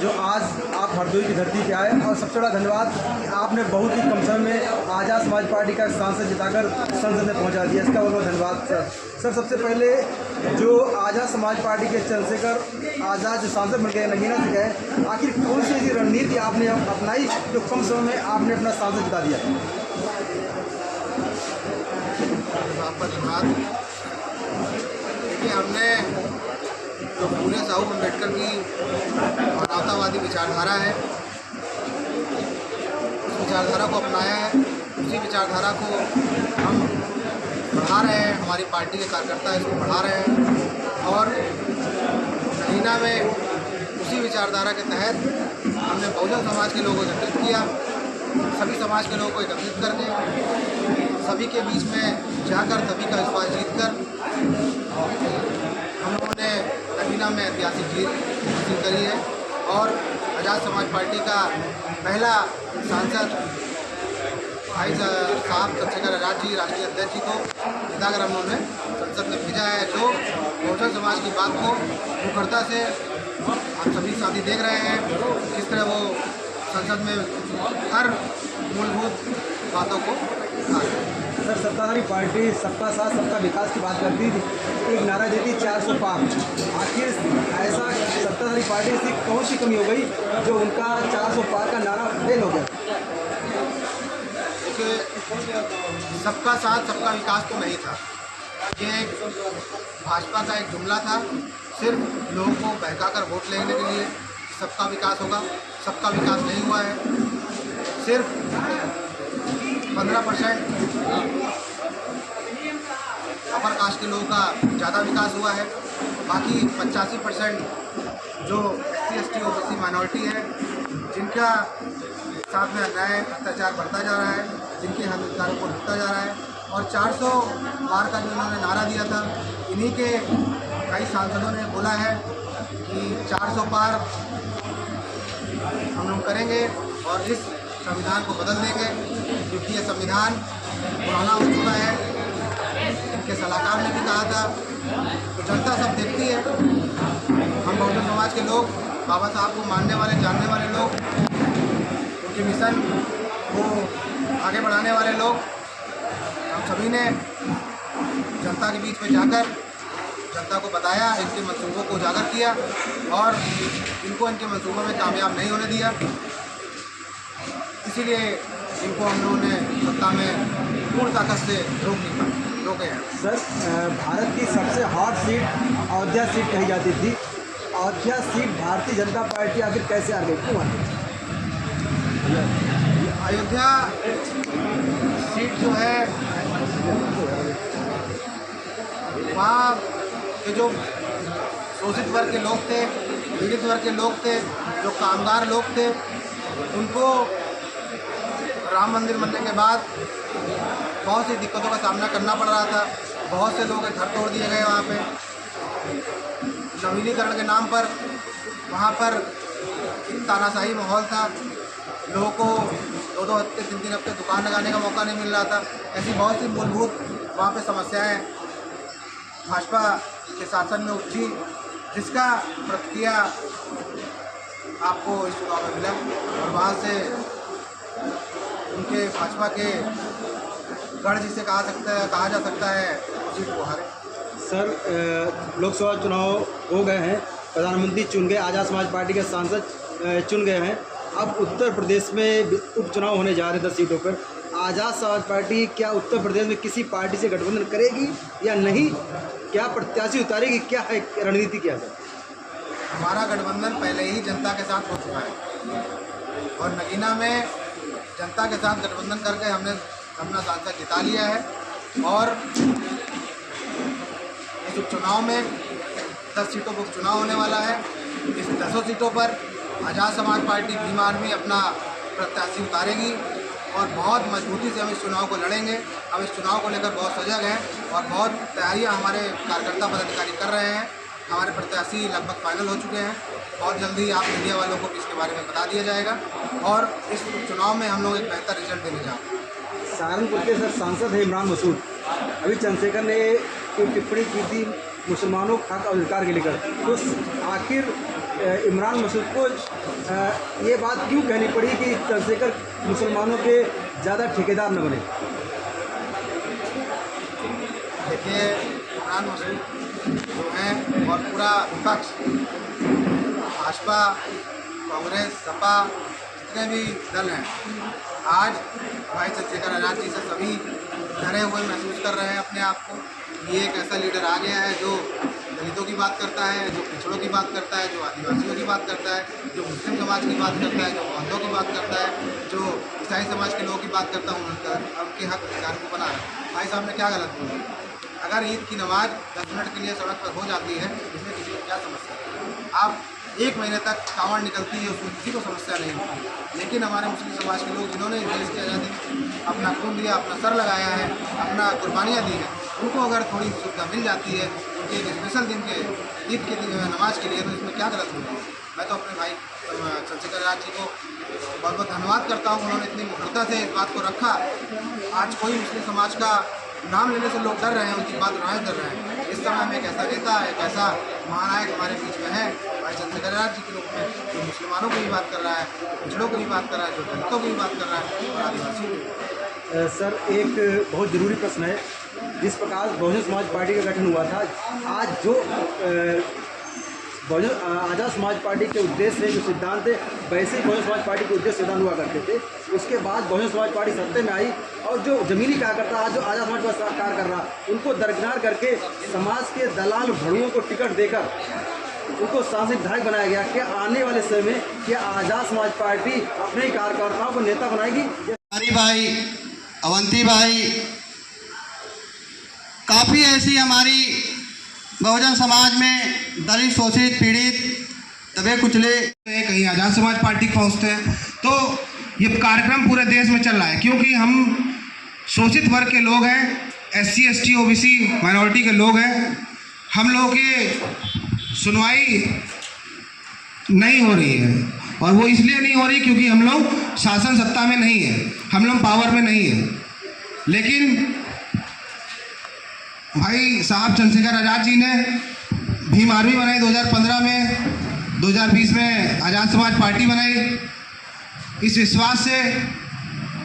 जो आज आप हरदोई की धरती पे आए, और सबसे बड़ा धन्यवाद कि आपने बहुत ही कम समय में आज़ाद समाज पार्टी का सांसद जिताकर संसद में पहुंचा दिया। इसका बहुत बहुत धन्यवाद सर। सर, सबसे पहले जो आज़ाद समाज पार्टी के चंद्रशेखर आज़ाद जो सांसद बन गए, नगीना से गए, आखिर कौन सी ऐसी रणनीति आपने अपनाई जो कम समय में आपने अपना सांसद जिता दिया? आपका धन्यवाद। देखिए, हमने जो फूले साहू अम्बेडकर की मानवतावादी विचारधारा है, उस विचारधारा को अपनाया है। उसी विचारधारा को हम बढ़ा रहे हैं, हमारी पार्टी के कार्यकर्ता इसको बढ़ा रहे हैं। और नगीना में उसी विचारधारा के तहत हमने बहुजन समाज के लोगों को एकत्रित किया, सभी समाज के लोगों को एकत्रित करके सभी के बीच में जाकर सभी का विश्वास जीतकर हम लोगों ने नगीना में ऐतिहासिक जीत हासिल करी है। और आज़ाद समाज पार्टी का पहला सांसद भाई साहब चंद्रशेखर आज़ाद जी, राष्ट्रीय अध्यक्ष जी को जिताकर हम लोगों ने संसद में भेजा है, जो बहुजन समाज की बात को मुखरता से आप सभी साथी देख रहे हैं किस तरह वो संसद में हर मूलभूत बातों को उठा रहे हैं। सर, सत्ताधारी पार्टी सबका साथ सबका विकास की बात करती थी, एक नारा देती 400 पार। आखिर ऐसा सत्ताधारी पार्टी से कौन सी कमी हो गई जो उनका 400 पार का नारा फेल हो गया? देखिए, सबका साथ सबका विकास तो नहीं था, ये एक भाजपा का एक जुमला था, सिर्फ लोगों को बहकाकर वोट लेने के लिए सबका विकास होगा। सबका विकास नहीं हुआ है। सिर्फ 15% अपर कास्ट के लोगों का ज़्यादा विकास हुआ है। बाकी 85% जो SC, ST, OBC माइनॉरिटी है, जिनका साथ में अन्याय अत्याचार बढ़ता जा रहा है, जिनके अधिकारों को लुटता जा रहा है। और 400 पार का जो उन्होंने नारा दिया था, इन्हीं के कई सांसदों ने बोला है कि 400 पार हम लोग करेंगे और इस संविधान को बदल देंगे, क्योंकि ये संविधान पुराना हो चुका है। इनके सलाहकार ने भी कहा था, तो जनता सब देखती है। हम बहुजन समाज के लोग, बाबा साहब को मानने वाले, जानने वाले लोग, उनके मिशन को आगे बढ़ाने वाले लोग, हम सभी ने जनता के बीच में जाकर जनता को बताया, इनके मंसूबों को उजागर किया और इनको इनके मंसूबों में कामयाब नहीं होने दिया। इसीलिए इनको हम लोगों ने सत्ता में पूर्ण ताकत से रोके हैं। सर, भारत की सबसे हॉट सीट अयोध्या सीट कही जाती थी। अयोध्या सीट भारतीय जनता पार्टी आखिर कैसे आ गई, क्यों आ गई? अयोध्या सीट जो है, वहाँ के जो शोषित वर्ग के लोग थे, पीड़ित वर्ग के लोग थे, जो कामगार लोग थे, उनको राम मंदिर बनने के बाद बहुत सी दिक्कतों का सामना करना पड़ रहा था। बहुत से लोगों के घर तोड़ दिए गए वहाँ पे नवीनीकरण के नाम पर। वहाँ पर तानाशाही माहौल था, लोगों को 2-2 हफ्ते 3-3 हफ्ते दुकान लगाने का मौका नहीं मिल रहा था। ऐसी बहुत सी मूलभूत वहाँ पे समस्याएं भाजपा के शासन में उठी, जिसका प्रतिक्रिया आपको इस चुनाव में मिला और वहाँ से उनके भाजपा के गढ़ जिसे कहा जा सकता है जीत को हारे। सर, लोकसभा चुनाव हो गए हैं, प्रधानमंत्री चुन गए, आज़ाद समाज पार्टी के सांसद चुन गए हैं। अब उत्तर प्रदेश में उपचुनाव होने जा रहे हैं 10 सीटों पर। आज़ाद समाज पार्टी क्या उत्तर प्रदेश में किसी पार्टी से गठबंधन करेगी या नहीं? क्या प्रत्याशी उतारेगी? क्या है रणनीति, क्या है? हमारा गठबंधन पहले ही जनता के साथ हो चुका है और नगीना में जनता के साथ गठबंधन करके हमने अपना सांसद जिता लिया है। और इस उपचुनाव में 10 सीटों पर उपचुनाव होने वाला है। इस 10 सीटों पर आज़ाद समाज पार्टी भीम आर्मी अपना प्रत्याशी उतारेगी और बहुत मजबूती से हम इस चुनाव को लड़ेंगे। हम इस चुनाव को लेकर बहुत सजग हैं और बहुत तैयारियां हमारे कार्यकर्ता पदाधिकारी कर रहे हैं। हमारे प्रत्याशी लगभग फाइनल हो चुके हैं। बहुत जल्दी आप मीडिया वालों को भी इसके बारे में बता दिया जाएगा और इस चुनाव में हम लोग एक बेहतर रिजल्ट देने जा रहे हैं। सहारनपुर के सर सांसद है इमरान मसूद, अभी चंद्रशेखर ने एक टिप्पणी की थी मुसलमानों का हक और अधिकार के लेकर, तो आखिर इमरान मसूद को ये बात क्यों कहनी पड़ी कि चंद्रशेखर मुसलमानों के ज़्यादा ठेकेदार न बने? देखिए, इमरान मसूद जो हैं और पूरा विपक्ष, भाजपा, कांग्रेस, सपा, जितने भी दल हैं, आज भाई चंद्रशेखर आज़ाद जी से सभी डरे हुए महसूस कर रहे हैं अपने आप को। ये एक ऐसा लीडर आ गया है जो दलितों की बात करता है, जो पिछड़ों की बात करता है, जो आदिवासियों की बात करता है, जो मुस्लिम समाज की बात करता है, जो बौद्धों की बात करता है, जो ईसाई समाज के लोगों की बात करता है, उनके हक अधिकार को बना रहा है। भाई साहब ने क्या गलत बोला? अगर ईद की नमाज 10 मिनट के लिए सड़क पर हो जाती है, इसमें किसी को क्या समस्या है? आप 1 महीने तक कांवड़ निकलती है, उसमें किसी को समस्या नहीं होती। लेकिन हमारे मुस्लिम समाज के लोग जिन्होंने देश की आज़ादी में अपना खून दिया, अपना सर लगाया है, अपना कुर्बानियाँ दी हैं, उनको अगर थोड़ी सुविधा मिल जाती है उनके एक स्पेशल दिन के ईद की नमाज के लिए, तो इसमें क्या गलत होगी? मैं तो अपने भाई चंद्रशेखर आज़ाद जी को बहुत बहुत धन्यवाद करता हूँ। उन्होंने इतनी मुखरता से इस बात को रखा। आज कोई मुस्लिम समाज का नाम लेने से लोग डर रहे हैं, उनकी बात ग्रहण कर रहे हैं। इस समय में एक ऐसा नेता, एक ऐसा महानायक हमारे बीच में है, भाई चंद्रशेखर आज़ाद जी के रूप में, जो मुसलमानों की भी बात कर रहा है, पिछड़ों की भी बात कर रहा है, जो दलितों की भी बात कर रहा है और आदिवासियों की। सर, एक बहुत ज़रूरी प्रश्न है। जिस प्रकार बहुजन समाज पार्टी का गठन हुआ था, आज जो आज़ाद समाज पार्टी के उद्देश्य जो सिद्धांत थे, वैसे ही बहुजन समाज पार्टी के उद्देश्य सिद्धांत हुआ करते थे। उसके बाद बहुजन समाज पार्टी सत्ते में आई और जो जमीनी कार्यकर्ता आज जो आज़ाद समाज पार्टी कार्य कर रहा, उनको दरकिनार करके समाज के दलाल भड़ुओं को टिकट देकर उनको सांसद विधायक बनाया गया। क्या आने वाले समय में क्या आज़ाद समाज पार्टी अपने ही कार्यकर्ताओं को नेता बनाएगी? हरी भाई, अवंती भाई, काफ़ी ऐसी हमारी बहुजन समाज में दलित, शोषित, पीड़ित, दबे कुचले कहीं आज़ाद समाज पार्टी पहुंचते हैं, तो ये कार्यक्रम पूरे देश में चल रहा है। क्योंकि हम शोषित वर्ग के लोग हैं, SC, ST, OBC माइनॉरिटी के लोग हैं। हम लोगों की सुनवाई नहीं हो रही है, और वो इसलिए नहीं हो रही क्योंकि हम लोग शासन सत्ता में नहीं है, हम लोग पावर में नहीं है। लेकिन भाई साहब चंद्रशेखर आज़ाद जी ने भीम आर्मी बनाई 2015 में, 2020 में आज़ाद समाज पार्टी बनाई, इस विश्वास से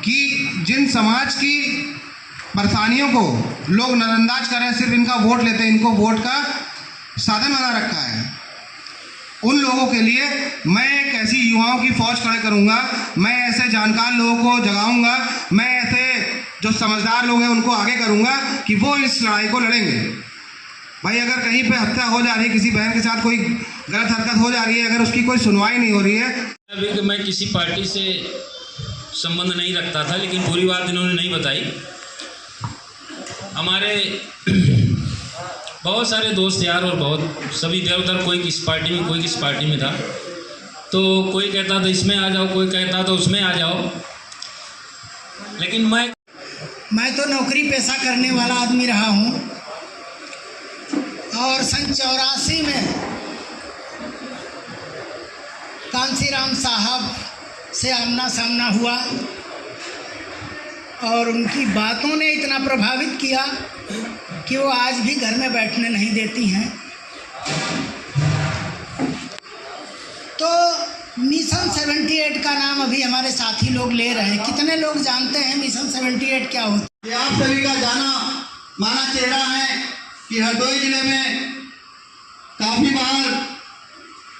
कि जिन समाज की परेशानियों को लोग नज़रअंदाज कर रहे हैं, सिर्फ इनका वोट लेते हैं, इनको वोट का साधन बना रखा है, उन लोगों के लिए मैं एक ऐसी युवाओं की फौज खड़े करूंगा, मैं ऐसे जानकार लोगों को जगाऊंगा, मैं ऐसे जो समझदार लोग हैं उनको आगे करूंगा कि वो इस लड़ाई को लड़ेंगे। भाई अगर कहीं पे हत्या हो जा रही है, किसी बहन के साथ कोई गलत हरकत हो जा रही है, अगर उसकी कोई सुनवाई नहीं हो रही है। अभी मैं किसी पार्टी से संबंध नहीं रखता था, लेकिन पूरी बात इन्होंने नहीं बताई। हमारे बहुत सारे दोस्त यार और बहुत सभी इधर उधर, कोई किस पार्टी में, कोई किस पार्टी में था, तो कोई कहता था इसमें आ जाओ, कोई कहता था उसमें आ जाओ। लेकिन मैं तो नौकरी पेशा करने वाला आदमी रहा हूँ, और सन 84 में कांसीराम साहब से आमना सामना हुआ, और उनकी बातों ने इतना प्रभावित किया कि वो आज भी घर में बैठने नहीं देती हैं। तो मिशन 78 का नाम अभी हमारे साथी लोग ले रहे हैं। कितने लोग जानते हैं मिशन 78 क्या होता है? ये आप सभी का जाना माना चेहरा है कि हरदोई जिले में काफ़ी बार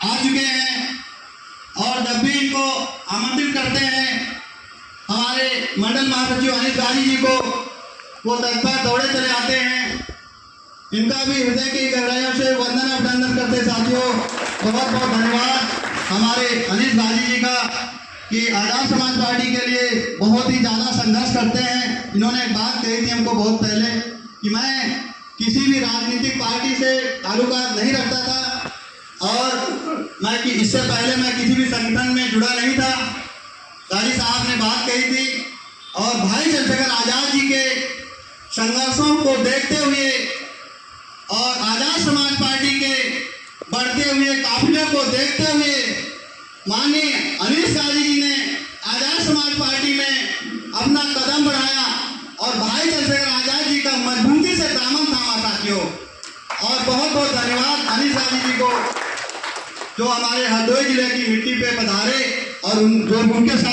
आ चुके हैं, और जब भी इनको आमंत्रित करते हैं हमारे मंडल महासचिव अनिल गाजी जी को, वो तत्पर दौड़े चले आते हैं। इनका भी हृदय की गहराइयों से वंदन अभिनंदन करते साथियों, बहुत बहुत धन्यवाद हमारे अनिल गाजी जी का कि आज़ाद समाज पार्टी के लिए बहुत ही ज़्यादा संघर्ष करते हैं। इन्होंने एक बात कही थी हमको बहुत पहले कि मैं किसी भी राजनीतिक पार्टी से ताल्लुकात नहीं रखता था, और मैं कि इससे पहले मैं किसी भी संगठन में जुड़ा नहीं था। गाजी साहब ने बात कही थी, और भाई चंद्रशेखर आज़ाद जी के संघर्षों को देखते हुए और आज़ाद समाज पार्टी के बढ़ते हुए काफिले को देखते हुए माननीय अनिल गाजी जी ने आज़ाद समाज पार्टी में अपना कदम बढ़ाया, और भाई चंद्रशेखर आज़ाद जी का मजबूती से दामन थामा साथियों। और बहुत बहुत धन्यवाद अनिल गाजी जी को। जो हमारे हरदोई जिले की मिट्टी पे पधारे और जो उनके साथ